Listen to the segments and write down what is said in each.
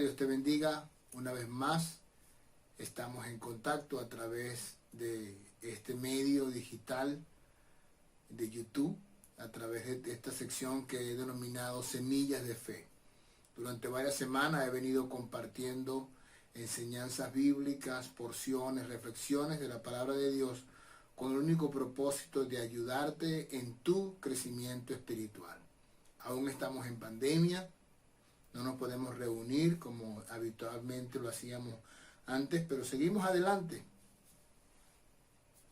Dios te bendiga. Una vez más, estamos en contacto a través de este medio digital de YouTube, a través de esta sección que he denominado Semillas de Fe. Durante varias semanas he venido compartiendo enseñanzas bíblicas, porciones, reflexiones de la palabra de Dios, con el único propósito de ayudarte en tu crecimiento espiritual. Aún estamos en pandemia, no nos podemos reunir como habitualmente lo hacíamos antes, pero seguimos adelante.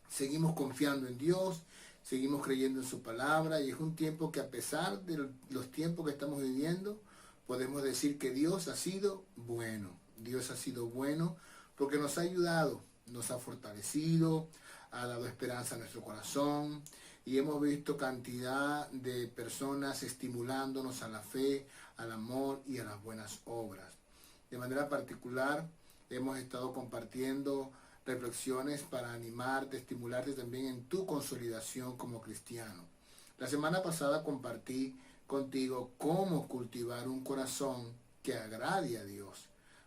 Seguimos confiando en Dios, seguimos creyendo en su palabra, y es un tiempo que, a pesar de los tiempos que estamos viviendo, podemos decir que Dios ha sido bueno. Dios ha sido bueno porque nos ha ayudado, nos ha fortalecido, ha dado esperanza a nuestro corazón, y hemos visto cantidad de personas estimulándonos a la fe, al amor y a las buenas obras. De manera particular, hemos estado compartiendo reflexiones para animarte, estimularte también en tu consolidación como cristiano. La semana pasada compartí contigo cómo cultivar un corazón que agrade a Dios,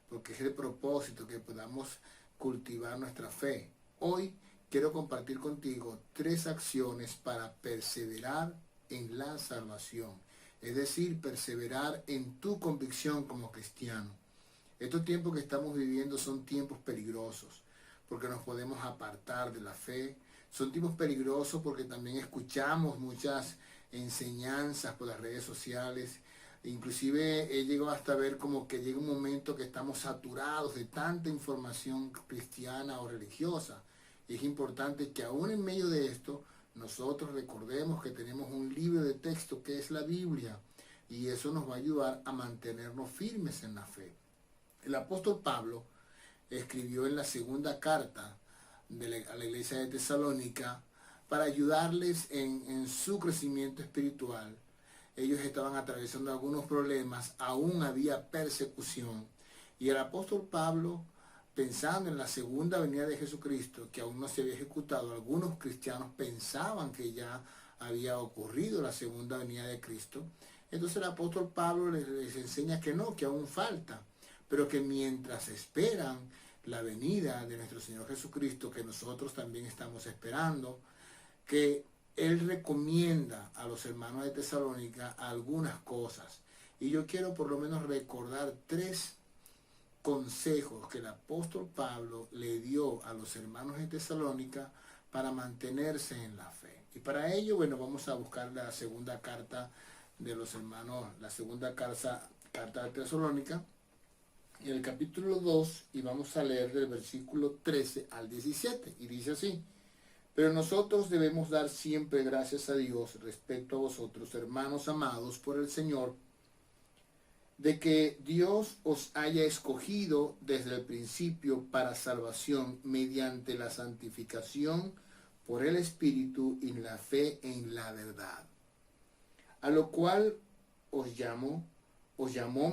porque es el propósito que podamos cultivar nuestra fe. Hoy quiero compartir contigo 3 acciones para perseverar en la salvación, es decir, perseverar en tu convicción como cristiano. Estos tiempos que estamos viviendo son tiempos peligrosos, porque nos podemos apartar de la fe. Son tiempos peligrosos porque también escuchamos muchas enseñanzas por las redes sociales. Inclusive he llegado hasta ver como que llega un momento que estamos saturados de tanta información cristiana o religiosa. Y es importante que aún en medio de esto, nosotros recordemos que tenemos un libro de texto que es la Biblia, y eso nos va a ayudar a mantenernos firmes en la fe. El apóstol Pablo escribió en la segunda carta a la iglesia de Tesalónica para ayudarles en su crecimiento espiritual. Ellos estaban atravesando algunos problemas, aún había persecución, y el apóstol Pablo, pensando en la segunda venida de Jesucristo, que aún no se había ejecutado, algunos cristianos pensaban que ya había ocurrido la segunda venida de Cristo. Entonces el apóstol Pablo les enseña que no, que aún falta, pero que mientras esperan la venida de nuestro Señor Jesucristo, que nosotros también estamos esperando, que Él recomienda a los hermanos de Tesalónica algunas cosas. Y yo quiero por lo menos recordar 3 consejos que el apóstol Pablo le dio a los hermanos de Tesalónica para mantenerse en la fe. Y para ello, bueno, vamos a buscar la segunda carta de los hermanos, la segunda carta de Tesalónica, en el capítulo 2, y vamos a leer del versículo 13 al 17, y dice así: pero nosotros debemos dar siempre gracias a Dios respecto a vosotros, hermanos amados por el Señor, de que Dios os haya escogido desde el principio para salvación mediante la santificación por el Espíritu y la fe en la verdad, a lo cual os llamó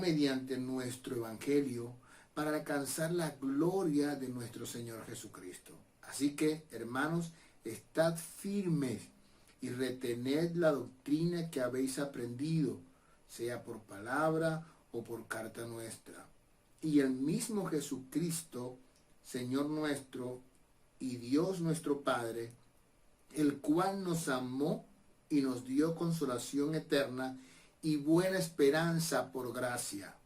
mediante nuestro Evangelio para alcanzar la gloria de nuestro Señor Jesucristo. Así que, hermanos, estad firmes y retened la doctrina que habéis aprendido, sea por palabra o por carta nuestra. Y el mismo Jesucristo, Señor nuestro y Dios nuestro Padre, el cual nos amó y nos dio consolación eterna y buena esperanza por gracia,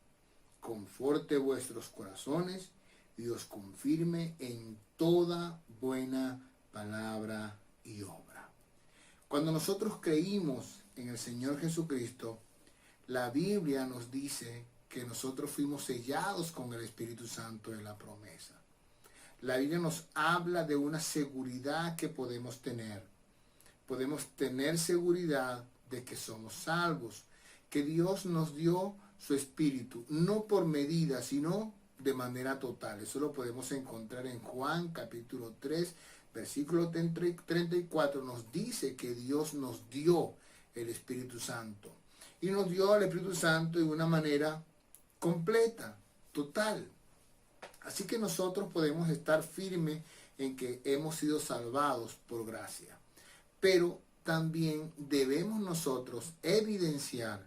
conforte vuestros corazones y os confirme en toda buena palabra y obra. Cuando nosotros creímos en el Señor Jesucristo, la Biblia nos dice que nosotros fuimos sellados con el Espíritu Santo de la promesa. La Biblia nos habla de una seguridad que podemos tener. Podemos tener seguridad de que somos salvos, que Dios nos dio su Espíritu, no por medida, sino de manera total. Eso lo podemos encontrar en Juan capítulo 3, versículo 34, nos dice que Dios nos dio el Espíritu Santo. Y nos dio al Espíritu Santo de una manera completa, total. Así que nosotros podemos estar firmes en que hemos sido salvados por gracia. Pero también debemos nosotros evidenciar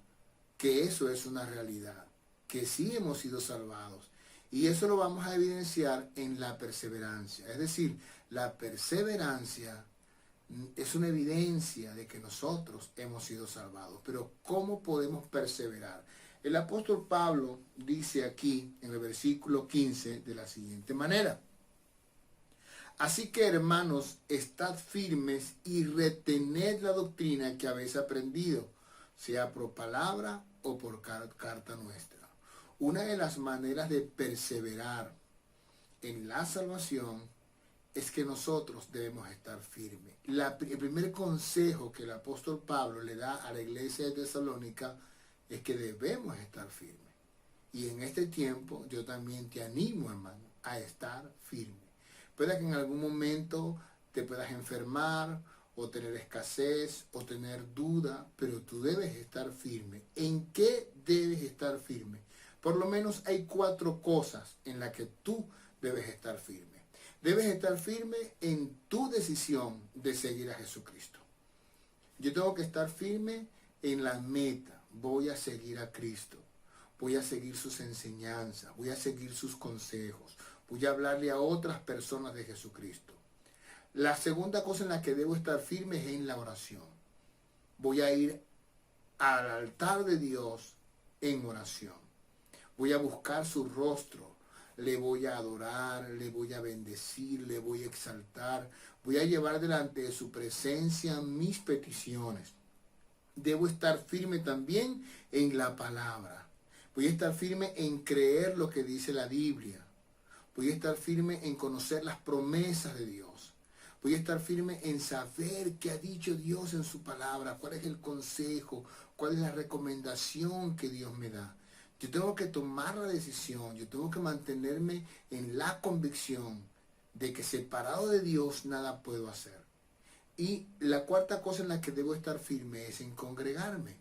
que eso es una realidad. que sí hemos sido salvados. Y eso lo vamos a evidenciar en la perseverancia. Es decir, la perseverancia es una evidencia de que nosotros hemos sido salvados. Pero ¿cómo podemos perseverar? El apóstol Pablo dice aquí en el versículo 15 de la siguiente manera: así que, hermanos, estad firmes y retened la doctrina que habéis aprendido, sea por palabra o por carta nuestra. Una de las maneras de perseverar en la salvación es que nosotros debemos estar firmes. El primer consejo que el apóstol Pablo le da a la iglesia de Tesalónica es que debemos estar firmes. Y en este tiempo yo también te animo, hermano, a estar firme. Puede que en algún momento te puedas enfermar o tener escasez o tener duda, pero tú debes estar firme. ¿En qué debes estar firme? Por lo menos hay 4 cosas en las que tú debes estar firme. Debes estar firme en tu decisión de seguir a Jesucristo. Yo tengo que estar firme en la meta. Voy a seguir a Cristo. Voy a seguir sus enseñanzas. Voy a seguir sus consejos. Voy a hablarle a otras personas de Jesucristo. La segunda cosa en la que debo estar firme es en la oración. Voy a ir al altar de Dios en oración. Voy a buscar su rostro. Le voy a adorar, le voy a bendecir, le voy a exaltar. Voy a llevar delante de su presencia mis peticiones. Debo estar firme también en la palabra. Voy a estar firme en creer lo que dice la Biblia. Voy a estar firme en conocer las promesas de Dios. Voy a estar firme en saber qué ha dicho Dios en su palabra, cuál es el consejo, cuál es la recomendación que Dios me da. Yo tengo que tomar la decisión, yo tengo que mantenerme en la convicción de que separado de Dios nada puedo hacer. Y la cuarta cosa en la que debo estar firme es en congregarme.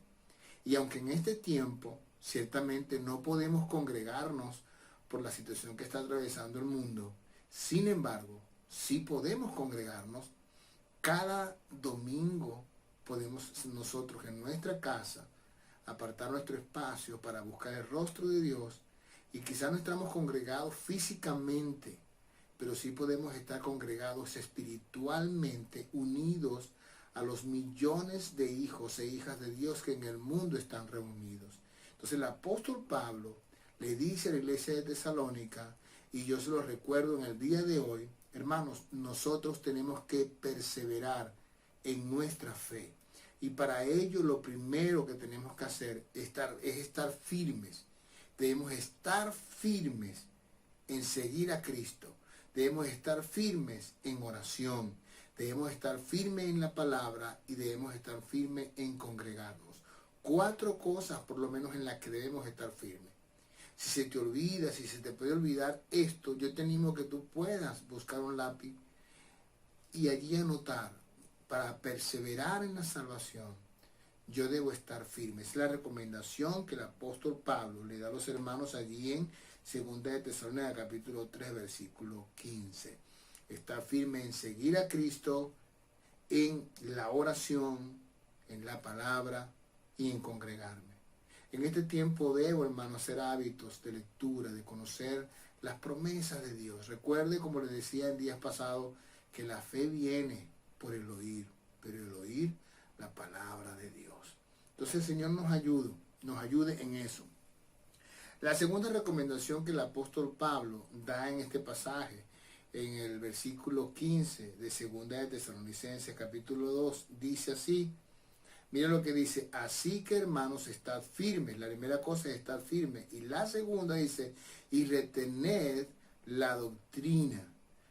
Y aunque en este tiempo ciertamente no podemos congregarnos por la situación que está atravesando el mundo, sin embargo, sí podemos congregarnos. Cada domingo podemos nosotros en nuestra casa apartar nuestro espacio para buscar el rostro de Dios, y quizás no estamos congregados físicamente, pero sí podemos estar congregados espiritualmente, unidos a los millones de hijos e hijas de Dios que en el mundo están reunidos. Entonces el apóstol Pablo le dice a la iglesia de Tesalónica, y yo se lo recuerdo en el día de hoy: hermanos, nosotros tenemos que perseverar en nuestra fe. Y para ello lo primero que tenemos que hacer es estar firmes. Debemos estar firmes en seguir a Cristo. Debemos estar firmes en oración. Debemos estar firmes en la palabra y debemos estar firmes en congregarnos. 4 cosas por lo menos en las que debemos estar firmes. Si se te olvida, si se te puede olvidar esto, yo te animo a que tú puedas buscar un lápiz y allí anotar: para perseverar en la salvación, yo debo estar firme. Es la recomendación que el apóstol Pablo le da a los hermanos allí en 2 de Tesalónica capítulo 3 versículo 15. Estar firme en seguir a Cristo, en la oración, en la palabra y en congregarme. En este tiempo debo, hermano, hacer hábitos de lectura, de conocer las promesas de Dios. Recuerde, como le decía en días pasados, que la fe viene por el oír, pero el oír la palabra de Dios. Entonces el Señor nos ayude en eso. La segunda recomendación que el apóstol Pablo da en este pasaje, en el versículo 15 de 2 de Tesalonicenses capítulo 2, dice así: mira lo que dice: así que, hermanos, estad firmes. La primera cosa es estar firme. Y la segunda dice: y retened la doctrina.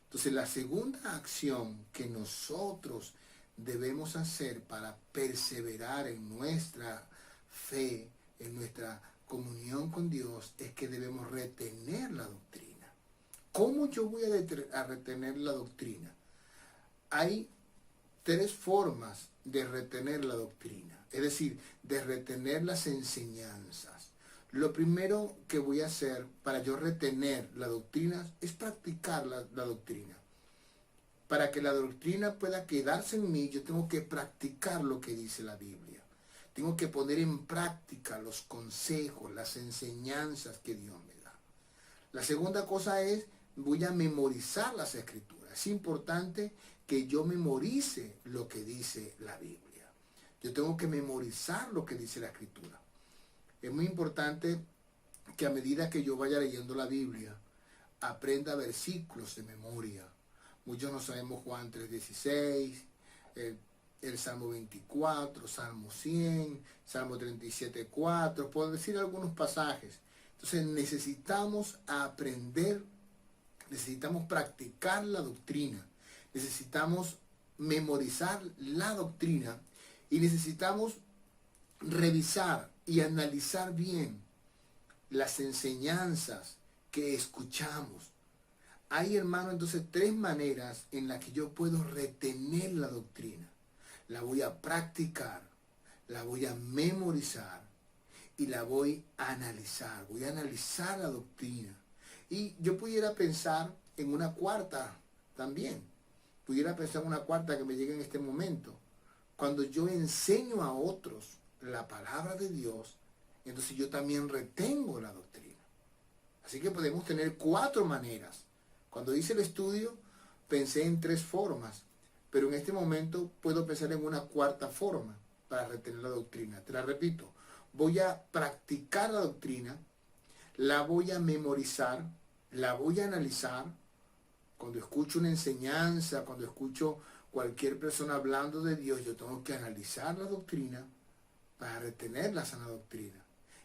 Entonces la segunda acción que nosotros debemos hacer para perseverar en nuestra fe, en nuestra comunión con Dios, es que debemos retener la doctrina. ¿Cómo yo voy a retener la doctrina? Hay 3 formas de retener la doctrina, es decir, de retener las enseñanzas. Lo primero que voy a hacer para yo retener la doctrina es practicar la doctrina. Para que la doctrina pueda quedarse en mí, yo tengo que practicar lo que dice la Biblia. Tengo que poner en práctica los consejos, las enseñanzas que Dios me da. La segunda cosa es, voy a memorizar las escrituras. Es importante que yo memorice lo que dice la Biblia. Yo tengo que memorizar lo que dice la escritura. Es muy importante que a medida que yo vaya leyendo la Biblia, aprenda versículos de memoria. Muchos no sabemos Juan 3:16, el Salmo 24, Salmo 100, Salmo 37:4, por decir algunos pasajes. Entonces necesitamos aprender, necesitamos practicar la doctrina, necesitamos memorizar la doctrina y necesitamos revisar y analizar bien las enseñanzas que escuchamos. Hay, hermano, entonces 3 maneras en las que yo puedo retener la doctrina. La voy a practicar, la voy a memorizar y la voy a analizar. Voy a analizar la doctrina. Y yo pudiera pensar en una cuarta también. Pudiera pensar en una cuarta que me llegue en este momento. Cuando yo enseño a otros la palabra de Dios, entonces yo también retengo la doctrina. Así que podemos tener 4 maneras. Cuando hice el estudio, pensé en 3 formas, pero en este momento puedo pensar en una 4ª forma para retener la doctrina. Te la repito, voy a practicar la doctrina, la voy a memorizar, la voy a analizar. Cuando escucho una enseñanza, cuando escucho cualquier persona hablando de Dios, yo tengo que analizar la doctrina para retener la sana doctrina.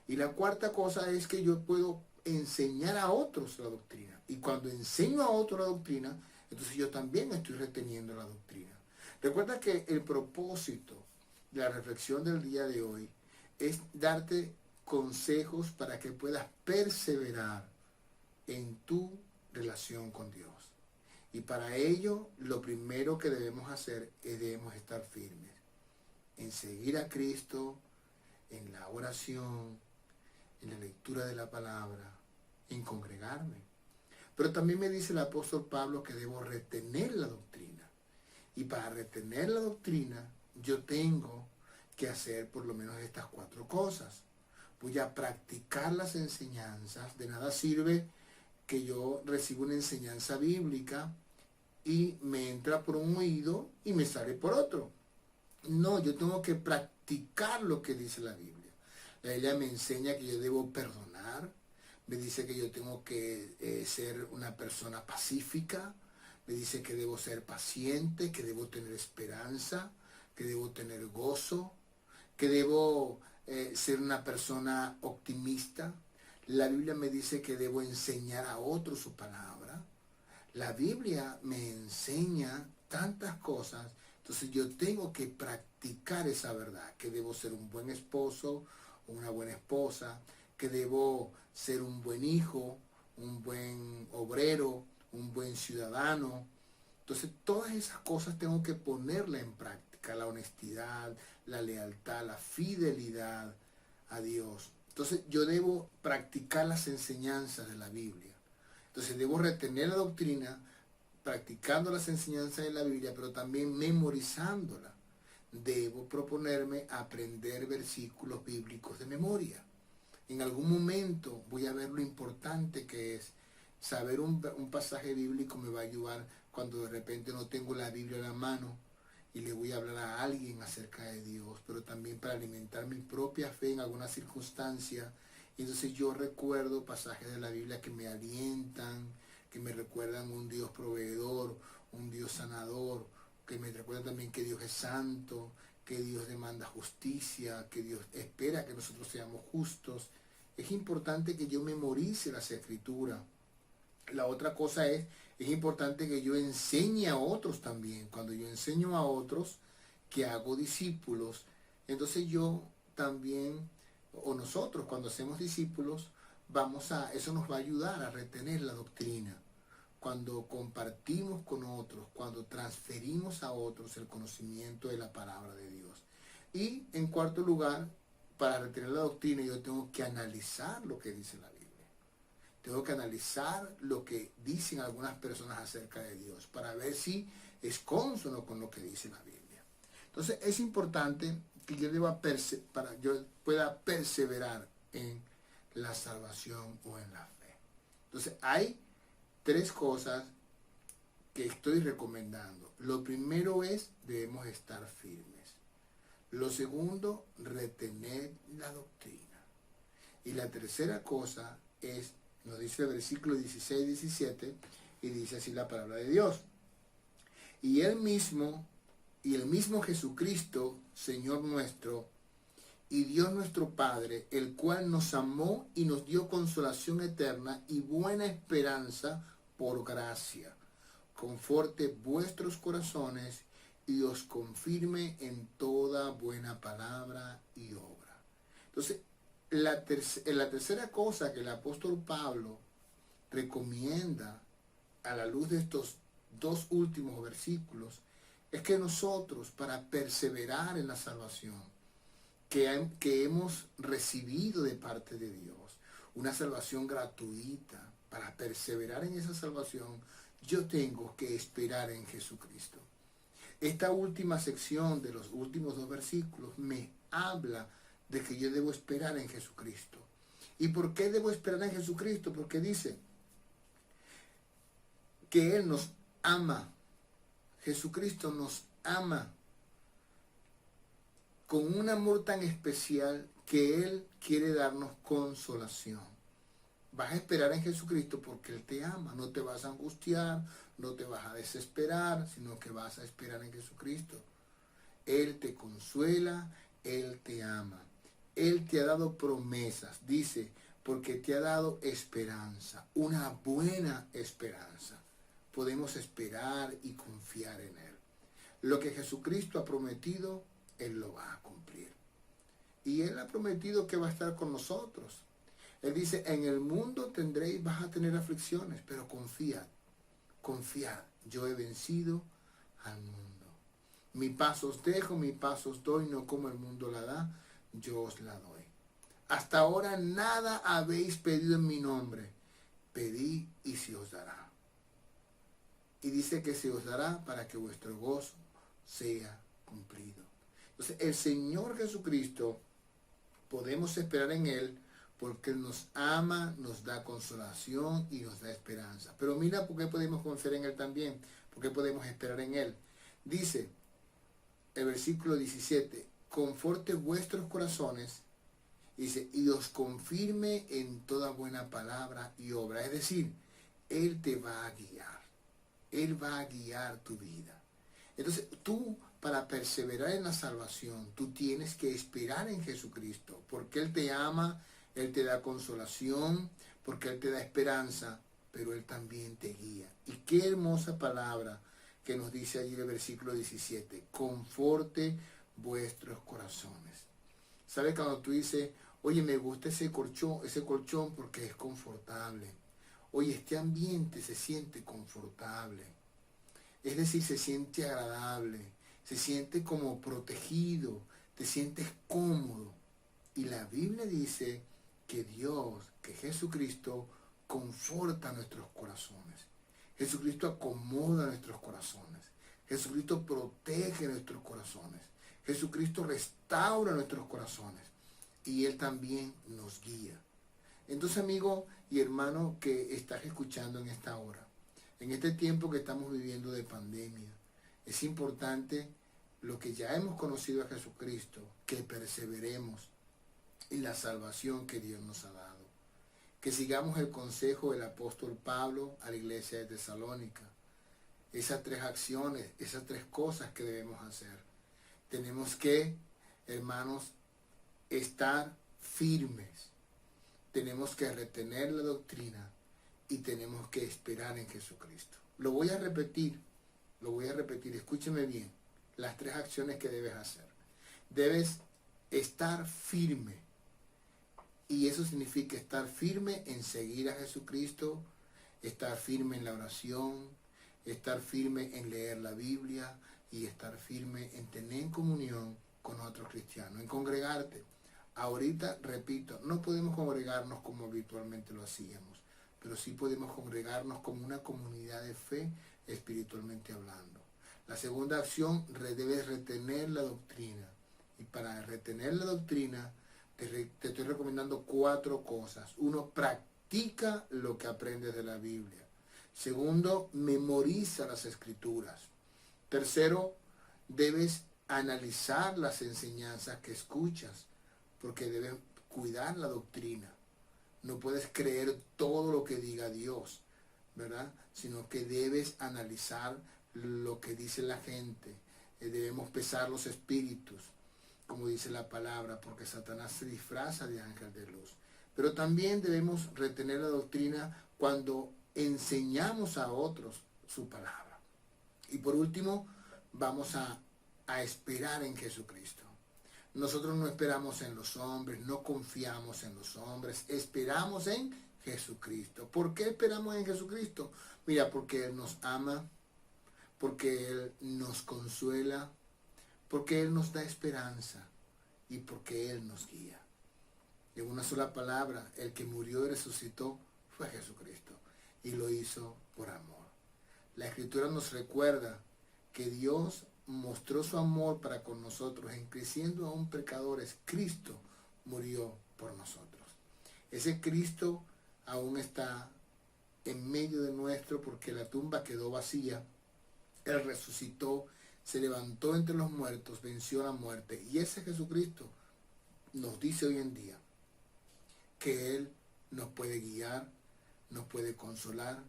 Y la 4ª cosa es que yo puedo enseñar a otros la doctrina. Y cuando enseño a otros la doctrina, entonces yo también estoy reteniendo la doctrina. Recuerda que el propósito de la reflexión del día de hoy es darte consejos para que puedas perseverar en tu relación con Dios. Y para ello, lo primero que debemos hacer es debemos estar firmes en seguir a Cristo, en la oración, en la lectura de la palabra, en congregarme. Pero también me dice el apóstol Pablo que debo retener la doctrina. Y para retener la doctrina, yo tengo que hacer por lo menos estas 4 cosas. Voy a practicar las enseñanzas. De nada sirve que yo reciba una enseñanza bíblica y me entra por un oído y me sale por otro. No, yo tengo que practicar lo que dice la Biblia. La Biblia me enseña que yo debo perdonar, me dice que yo tengo que ser una persona pacífica, me dice que debo ser paciente, que debo tener esperanza, que debo tener gozo, que debo ser una persona optimista. La Biblia me dice que debo enseñar a otros su palabra. La Biblia me enseña tantas cosas, entonces yo tengo que practicar esa verdad, que debo ser un buen esposo, una buena esposa, que debo ser un buen hijo, un buen obrero, un buen ciudadano. Entonces todas esas cosas tengo que ponerlas en práctica, la honestidad, la lealtad, la fidelidad a Dios. Entonces yo debo practicar las enseñanzas de la Biblia. Entonces debo retener la doctrina, practicando las enseñanzas de la Biblia, pero también memorizándola. Debo proponerme aprender versículos bíblicos de memoria. En algún momento voy a ver lo importante que es. Saber un pasaje bíblico me va a ayudar cuando de repente no tengo la Biblia a la mano y le voy a hablar a alguien acerca de Dios, pero también para alimentar mi propia fe en alguna circunstancia. Entonces yo recuerdo pasajes de la Biblia que me alientan, que me recuerdan un Dios proveedor, un Dios sanador, que me recuerdan también que Dios es santo, que Dios demanda justicia, que Dios espera que nosotros seamos justos. Es importante que yo memorice las escrituras. La otra cosa es importante que yo enseñe a otros también. Cuando yo enseño a otros que hago discípulos, entonces yo también, o nosotros cuando hacemos discípulos, eso nos va a ayudar a retener la doctrina. Cuando compartimos con otros, cuando transferimos a otros el conocimiento de la palabra de Dios. Y en cuarto lugar, para retener la doctrina yo tengo que analizar lo que dice la Biblia. Tengo que analizar lo que dicen algunas personas acerca de Dios para ver si es cónsono con lo que dice la Biblia. Entonces es importante que yo deba para yo pueda perseverar en la salvación o en la fe. Entonces hay tres cosas que estoy recomendando. Lo primero es, debemos estar firmes. Lo segundo, retener la doctrina. Y la tercera cosa es, nos dice el versículo 16 y 17, y dice así la palabra de Dios. Y el mismo Jesucristo, Señor nuestro, y Dios nuestro Padre, el cual nos amó y nos dio consolación eterna y buena esperanza por gracia, conforte vuestros corazones y os confirme en toda buena palabra y obra. Entonces, la tercera cosa que el apóstol Pablo recomienda a la luz de estos dos últimos versículos es que nosotros, para perseverar en la salvación que hemos recibido de parte de Dios, una salvación gratuita, para perseverar en esa salvación, yo tengo que esperar en Jesucristo. Esta última sección de los últimos dos versículos me habla de que yo debo esperar en Jesucristo. ¿Y por qué debo esperar en Jesucristo? Porque dice que Él nos ama. Jesucristo nos ama con un amor tan especial que Él quiere darnos consolación. Vas a esperar en Jesucristo porque Él te ama. No te vas a angustiar, no te vas a desesperar, sino que vas a esperar en Jesucristo. Él te consuela, Él te ama. Él te ha dado promesas, dice, porque te ha dado esperanza, una buena esperanza. Podemos esperar y confiar en Él. Lo que Jesucristo ha prometido, Él lo va a cumplir. Y Él ha prometido que va a estar con nosotros. Él dice, en el mundo vas a tener aflicciones, pero confiad, yo he vencido al mundo. Mi paz os dejo, mi paz os doy, no como el mundo la da, yo os la doy. Hasta ahora nada habéis pedido en mi nombre, pedid y se os dará. Y dice que se os dará para que vuestro gozo sea cumplido. Entonces, el Señor Jesucristo, podemos esperar en Él porque Él nos ama, nos da consolación y nos da esperanza. Pero mira por qué podemos confiar en Él también, por qué podemos esperar en Él. Dice el versículo 17, conforte vuestros corazones, dice, y os confirme en toda buena palabra y obra. Es decir, Él te va a guiar. Él va a guiar tu vida. Entonces, tú, para perseverar en la salvación, tú tienes que esperar en Jesucristo, porque Él te ama, Él te da consolación, porque Él te da esperanza, pero Él también te guía. Y qué hermosa palabra que nos dice allí el versículo 17, conforte vuestros corazones. ¿Sabes cuando tú dices, oye, me gusta ese colchón porque es confortable? Oye, este ambiente se siente confortable. Es decir, se siente agradable, se siente como protegido, te sientes cómodo. Y la Biblia dice que Dios, que Jesucristo conforta nuestros corazones. Jesucristo acomoda nuestros corazones. Jesucristo protege nuestros corazones. Jesucristo restaura nuestros corazones. Y Él también nos guía. Entonces, amigo y hermano que estás escuchando en esta hora, en este tiempo que estamos viviendo de pandemia, es importante lo que ya hemos conocido a Jesucristo, que perseveremos en la salvación que Dios nos ha dado. Que sigamos el consejo del apóstol Pablo a la iglesia de Tesalónica. Esas tres acciones, esas tres cosas que debemos hacer. Tenemos que, hermanos, estar firmes. Tenemos que retener la doctrina y tenemos que esperar en Jesucristo. Lo voy a repetir, escúcheme bien, las tres acciones que debes hacer. Debes estar firme, y eso significa estar firme en seguir a Jesucristo, estar firme en la oración, estar firme en leer la Biblia y estar firme en tener comunión con otros cristianos, en congregarte. Ahorita, repito, no podemos congregarnos como habitualmente lo hacíamos, pero sí podemos congregarnos como una comunidad de fe espiritualmente hablando. La segunda acción, debes retener la doctrina. Y para retener la doctrina, te estoy recomendando 4 cosas. 1, practica lo que aprendes de la Biblia. 2, memoriza las escrituras. 3, debes analizar las enseñanzas que escuchas, porque debes cuidar la doctrina. No puedes creer todo lo que diga Dios, ¿verdad? Sino que debes analizar lo que dice la gente. Debemos pesar los espíritus, como dice la palabra, porque Satanás se disfraza de ángel de luz. Pero también debemos retener la doctrina cuando enseñamos a otros su palabra. Y por último, vamos a esperar en Jesucristo. Nosotros no esperamos en los hombres, no confiamos en los hombres, esperamos en Jesucristo. ¿Por qué esperamos en Jesucristo? Mira, porque Él nos ama, porque Él nos consuela, porque Él nos da esperanza y porque Él nos guía. En una sola palabra, el que murió y resucitó fue Jesucristo y lo hizo por amor. La Escritura nos recuerda que Dios mostró su amor para con nosotros en que siendo aún pecadores, Cristo murió por nosotros. Ese Cristo aún está en medio de nuestro porque la tumba quedó vacía. Él resucitó, se levantó entre los muertos, venció la muerte. Y ese Jesucristo nos dice hoy en día que Él nos puede guiar, nos puede consolar,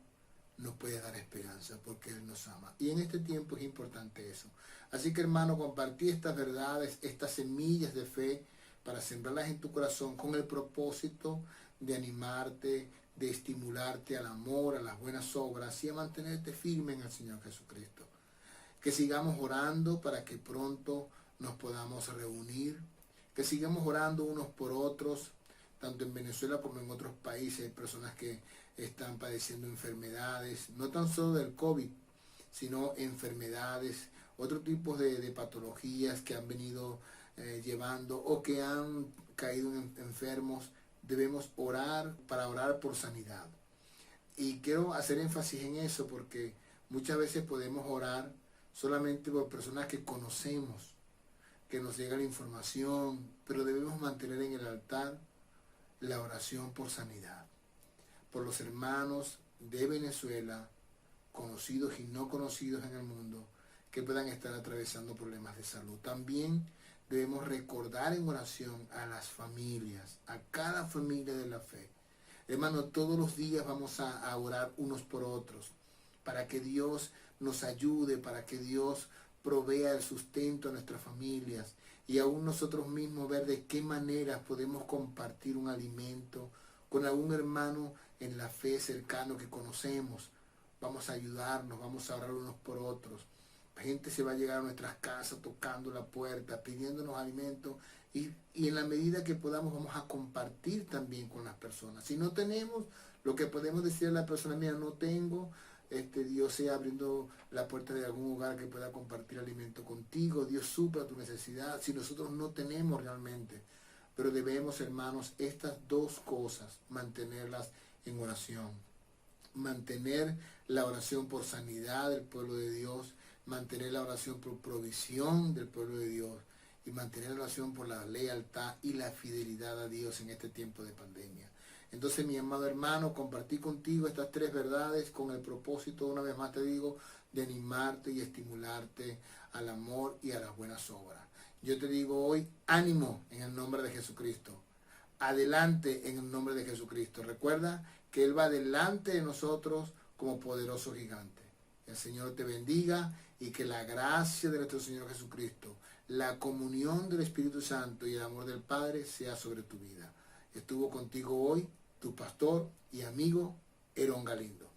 nos puede dar esperanza porque Él nos ama. Y en este tiempo es importante eso. Así que, hermano, compartí estas verdades, estas semillas de fe para sembrarlas en tu corazón con el propósito de animarte, de estimularte al amor, a las buenas obras y a mantenerte firme en el Señor Jesucristo. Que sigamos orando para que pronto nos podamos reunir, que sigamos orando unos por otros, tanto en Venezuela como en otros países. Hay personas que están padeciendo enfermedades, no tan solo del COVID, sino enfermedades, otro tipo de patologías que han venido llevando o que han caído enfermos. Debemos orar para orar por sanidad. Y quiero hacer énfasis en eso porque muchas veces podemos orar solamente por personas que conocemos, que nos llega la información, pero debemos mantener en el altar la oración por sanidad, por los hermanos de Venezuela, conocidos y no conocidos en el mundo, que puedan estar atravesando problemas de salud. También debemos recordar en oración a las familias, a cada familia de la fe. Hermano, todos los días vamos a orar unos por otros, para que Dios nos ayude, para que Dios provea el sustento a nuestras familias y aún nosotros mismos ver de qué manera podemos compartir un alimento con algún hermano en la fe cercano que conocemos. Vamos a ayudarnos, vamos a orar unos por otros. La gente se va a llegar a nuestras casas tocando la puerta, pidiéndonos alimento y en la medida que podamos vamos a compartir también con las personas. Si no tenemos, lo que podemos decir a la persona, mira, no tengo, Dios sea abriendo la puerta de algún lugar que pueda compartir alimento contigo. Dios supla tu necesidad si nosotros no tenemos realmente. Pero debemos, hermanos, estas 2 cosas, mantenerlas en oración. Mantener la oración por sanidad del pueblo de Dios, mantener la oración por provisión del pueblo de Dios y mantener la oración por la lealtad y la fidelidad a Dios en este tiempo de pandemia. Entonces, mi amado hermano, compartí contigo estas 3 verdades con el propósito, una vez más te digo, de animarte y estimularte al amor y a las buenas obras. Yo te digo hoy, ánimo en el nombre de Jesucristo. Adelante en el nombre de Jesucristo. Recuerda que Él va delante de nosotros como poderoso gigante. El Señor te bendiga y que la gracia de nuestro Señor Jesucristo, la comunión del Espíritu Santo y el amor del Padre sea sobre tu vida. Estuvo contigo hoy tu pastor y amigo Herón Galindo.